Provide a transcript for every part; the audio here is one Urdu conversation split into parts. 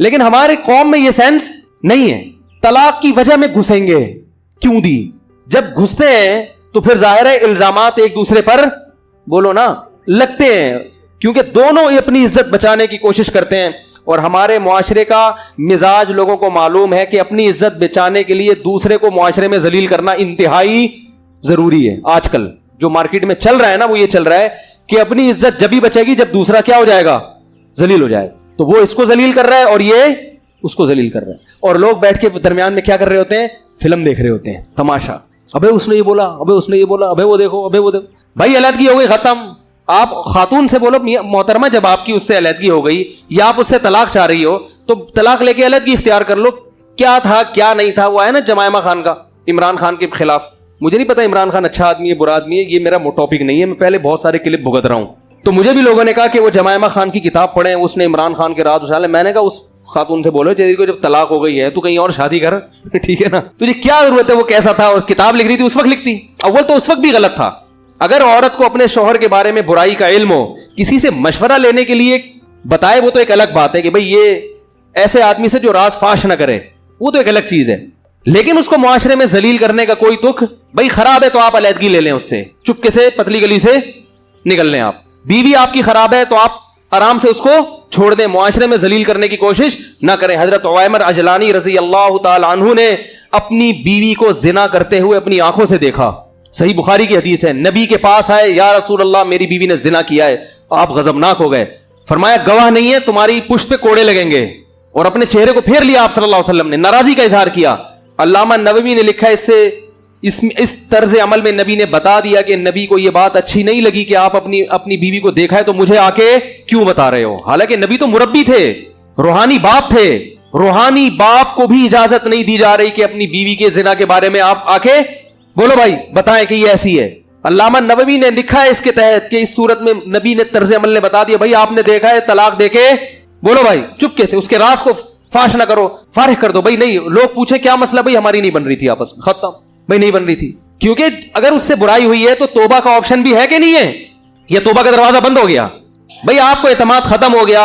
لیکن ہمارے قوم میں یہ سینس نہیں ہے. طلاق کی وجہ میں گھسیں گے, کیوں دی؟ جب گھستے ہیں تو پھر ظاہر ہے الزامات ایک دوسرے پر بولو نا لگتے ہیں, کیونکہ دونوں اپنی عزت بچانے کی کوشش کرتے ہیں. اور ہمارے معاشرے کا مزاج لوگوں کو معلوم ہے کہ اپنی عزت بچانے کے لیے دوسرے کو معاشرے میں ذلیل کرنا انتہائی ضروری ہے. آج کل جو مارکیٹ میں چل رہا ہے نا, وہ یہ چل رہا ہے کہ اپنی عزت جب ہی بچے گی جب دوسرا کیا ہو جائے گا, ذلیل ہو جائے گا. تو وہ اس کو ذلیل کر رہا ہے اور یہ اس کو ذلیل کر رہا ہے, اور لوگ بیٹھ کے درمیان میں کیا کر رہے ہوتے ہیں, فلم دیکھ رہے ہوتے ہیں, تماشا. ابے اس نے یہ بولا, ابے اس نے یہ بولا, ابے وہ دیکھو, ابے وہ دیکھو. بھائی علیحدگی ہو گئی, ختم. آپ خاتون سے بولو محترمہ, جب آپ کی اس سے علیحدگی ہو گئی یا آپ اس سے طلاق چاہ رہی ہو تو طلاق لے کے علیحدگی اختیار کر لو. کیا تھا کیا نہیں تھا, وہ ہے نا جمائمہ خان کا عمران خان کے خلاف. مجھے نہیں پتا عمران خان اچھا آدمی ہے برا آدمی ہے, یہ میرا ٹاپک نہیں ہے. میں پہلے بہت سارے کلپ بھگت رہا ہوں, تو مجھے بھی لوگوں نے کہا کہ وہ جمائمہ خان کی کتاب پڑھیں, اس نے عمران خان کے راز اچھالے. میں نے کہا اس خاتون سے بولو تیری کو جب طلاق ہو گئی ہے تو کہیں اور شادی کر, ٹھیک ہے نا, تجھے کیا ضرورت ہے وہ کیسا تھا, اور کتاب لکھ رہی تھی اس وقت لکھتی. اول تو اس وقت بھی غلط تھا. اگر عورت کو اپنے شوہر کے بارے میں برائی کا علم ہو, کسی سے مشورہ لینے کے لیے بتائے, وہ تو ایک الگ بات ہے کہ بھئی یہ ایسے آدمی سے جو راز فاش نہ کرے, وہ تو ایک الگ چیز ہے. لیکن اس کو معاشرے میں ذلیل کرنے کا کوئی تک, بھئی خراب ہے تو آپ علیحدگی لے لیں اس سے, چپکے سے پتلی گلی سے نکل لیں. آپ بیوی آپ کی خراب ہے تو آپ آرام سے اس کو چھوڑ دیں, معاشرے میں ذلیل کرنے کی کوشش نہ کریں. حضرت عویمر اجلانی رضی اللہ تعالی عنہ نے اپنی بیوی کو زنا کرتے ہوئے اپنی آنکھوں سے دیکھا. صحیح بخاری کی حدیث ہے. نبی کے پاس آئے, یا رسول اللہ میری بیوی نے زنا کیا ہے. آپ غضبناک ہو گئے, فرمایا گواہ نہیں ہے, تمہاری پشت پہ کوڑے لگیں گے, اور اپنے چہرے کو پھیر لیا آپ صلی اللہ علیہ وسلم نے, ناراضی کا اظہار کیا. علامہ نووی نے لکھا اس طرز عمل میں نبی نے بتا دیا کہ نبی کو یہ بات اچھی نہیں لگی کہ آپ اپنی بیوی کو دیکھا ہے تو مجھے آ کے کیوں بتا رہے ہو. حالانکہ نبی تو مربی تھے, روحانی باپ تھے, روحانی باپ کو بھی اجازت نہیں دی جا رہی کہ اپنی بیوی کے زنا کے بارے میں آپ آ کے بولو بھائی بتائیں کہ یہ ایسی ہے. علامہ نووی نے لکھا ہے اس کے تحت کہ اس صورت میں نبی نے طرز عمل نے بتا دیا, بھائی آپ نے دیکھا ہے, طلاق دے کے بولو بھائی چپکے سے اس کے راز کو فاش نہ کرو, فارغ کر دو. بھائی نہیں, لوگ پوچھے کیا مسئلہ, بھائی ہماری نہیں بن رہی تھی آپس میں, ختم. بھائی نہیں بن رہی تھی, کیونکہ اگر اس سے برائی ہوئی ہے تو توبہ کا آپشن بھی ہے کہ نہیں ہے, یہ توبہ کا دروازہ بند ہو گیا. بھئی آپ کو اعتماد ختم ہو گیا,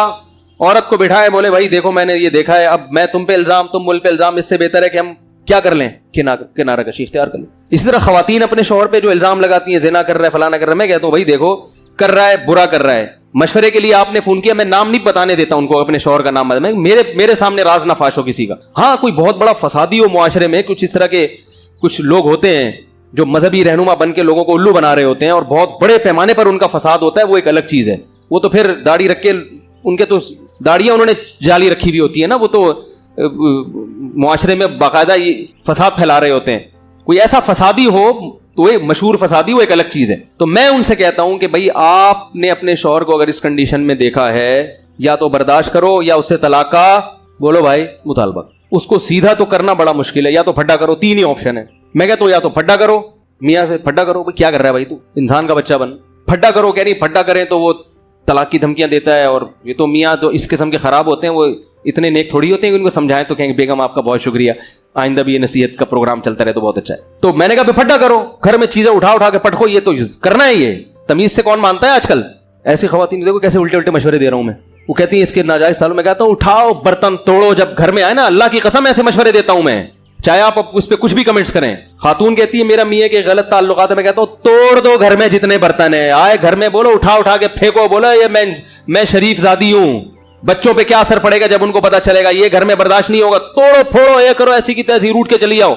عورت کو بٹھائے, بولے بھائی دیکھو میں نے یہ دیکھا ہے, اب میں تم پہ الزام, تم مل پہ الزام, اس سے بہتر ہے کہ ہم کیا کر لیں, کنارہ کشی اختیار کر لیں. اسی طرح خواتین اپنے شوہر پہ جو الزام لگاتی ہیں, زنا کر رہا ہے, فلانا کر رہا ہے, میں کہتا ہوں بھائی دیکھو کر رہا ہے, برا کر رہا ہے, مشورے کے لیے آپ نے فون کیا, میں نام نہیں بتانے دیتا ان کو, اپنے شوہر کا نام میرے سامنے راز نہ فاش ہو کسی کا. ہاں کوئی بہت بڑا فسادی ہو معاشرے میں, کچھ اس طرح کے کچھ لوگ ہوتے ہیں جو مذہبی رہنما بن کے لوگوں کو الو بنا رہے ہوتے ہیں اور بہت بڑے پیمانے پر ان کا فساد ہوتا ہے, وہ ایک الگ چیز ہے. وہ تو پھر داڑھی رکھ کے, ان کے تو داڑیاں انہوں نے جالی رکھی ہوئی ہوتی ہے نا, وہ تو معاشرے میں باقاعدہ فساد پھیلا رہے ہوتے ہیں. کوئی ایسا فسادی ہو تو وہ مشہور فسادی, وہ ایک الگ چیز ہے. تو میں ان سے کہتا ہوں کہ بھئی آپ نے اپنے شوہر کو اگر اس کنڈیشن میں دیکھا ہے, یا تو برداشت کرو یا اس سے طلاق کا بولو بھائی مطالبہ. اس کو سیدھا تو کرنا بڑا مشکل ہے, یا تو پھڈا کرو, 3 ہی آپشن ہے. میں کہتا ہوں یا تو پھڈا کرو, میاں سے پھڈا کرو, بھئی کیا کر رہا ہے بھائی تو, انسان کا بچہ بن, پھڈا کرو. کہہ نہیں پھڈا کریں تو وہ طلاق کی دھمکیاں دیتا ہے, اور یہ تو میاں تو اس قسم کے خراب ہوتے ہیں, وہ اتنے نیک تھوڑی ہوتے ہیں کہ ان کو سمجھائیں تو کہیں گے بیگم آپ کا بہت شکریہ, آئندہ بھی یہ نصیحت کا پروگرام چلتا رہے تو بہت اچھا ہے. تو میں نے کہا پھڈا کرو, گھر میں چیزیں اٹھا کے پٹکو, یہ تو کرنا ہے, یہ تمیز سے کون مانتا ہے آج کل. ایسی خواتین دیکھو کیسے الٹے مشورے دے رہا ہوں میں, وہ کہتی ہیں اس کے ناجائز تعلق. میں کہتا ہوں اٹھاؤ برتن توڑو, جب گھر میں آئے نا, اللہ کی قسم ایسے مشورے دیتا ہوں میں, چاہے آپ اس پہ کچھ بھی کمنٹس کریں. خاتون کہتی ہے میرا میاں کے غلط تعلقات ہے, میں کہتا ہوں توڑ دو گھر میں جتنے برتن ہیں, آئے گھر میں بولو اٹھا کے پھینکو, بولو یہ میں شریف زادی ہوں. بچوں پہ کیا اثر پڑے گا جب ان کو پتا چلے گا, یہ گھر میں برداشت نہیں ہوگا, توڑو پھوڑو, یہ کرو, ایسی کی تیسی روٹ کے چلی جاؤ.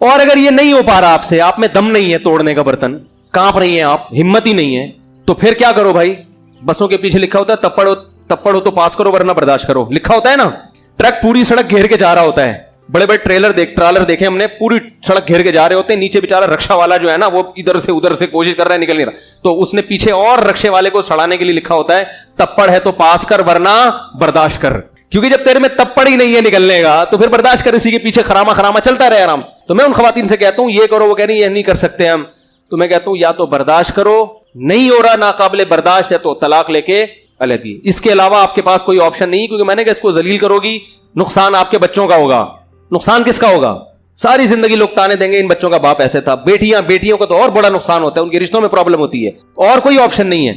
اور اگر یہ نہیں ہو پا رہا آپ سے, آپ میں دم نہیں ہے توڑنے کا برتن, کانپ رہی ہیں آپ, ہمت ہی نہیں ہے, تو پھر کیا کرو بھائی. بسوں کے پیچھے لکھا ہوتا ہے تپڑ ہو تو پاس کرو ورنہ برداشت کرو, لکھا ہوتا ہے نا. ٹرک پوری سڑک گھیر کے جا رہا ہوتا ہے, بڑے بڑے ٹرالر دیکھے ہم نے, پوری سڑک گھیر کے جا رہے ہوتے ہیں, نیچے بےچارا رکشا والا جو ہے نا وہ ادھر سے کوشش کر رہا ہے, نکل نہیں رہا, تو اس نے پیچھے اور رکشے والے کو سڑانے کے لیے لکھا ہوتا ہے تپڑ ہے تو پاس کر ورنہ برداشت کر. کیونکہ جب تیرے میں تپڑ ہی نہیں ہے نکلنے کا تو پھر برداشت کر, اسی کے پیچھے خراما چلتا رہے آرام سے. تو میں ان خواتین سے کہتا ہوں یہ کرو, وہ کہہ رہی ہیں یہ نہیں کر سکتے ہم. تو میں کہتا ہوں یا تو برداشت کرو, نہیں ہو رہا ناقابل برداشت ہے تو طلاق لے کے علیحدگی. اس کے علاوہ آپ کے پاس کوئی آپشن نہیں, کیونکہ میں نے کہا اس کو ذلیل کرو گی, نقصان آپ کے بچوں کا ہوگا. نقصان کس کا ہوگا؟ ساری زندگی لوگ تانے دیں گے ان بچوں کا باپ ایسے تھا. بیٹیوں کا تو اور بڑا نقصان ہوتا ہے, ان کے رشتوں میں پرابلم ہوتی ہے, اور کوئی آپشن نہیں ہے.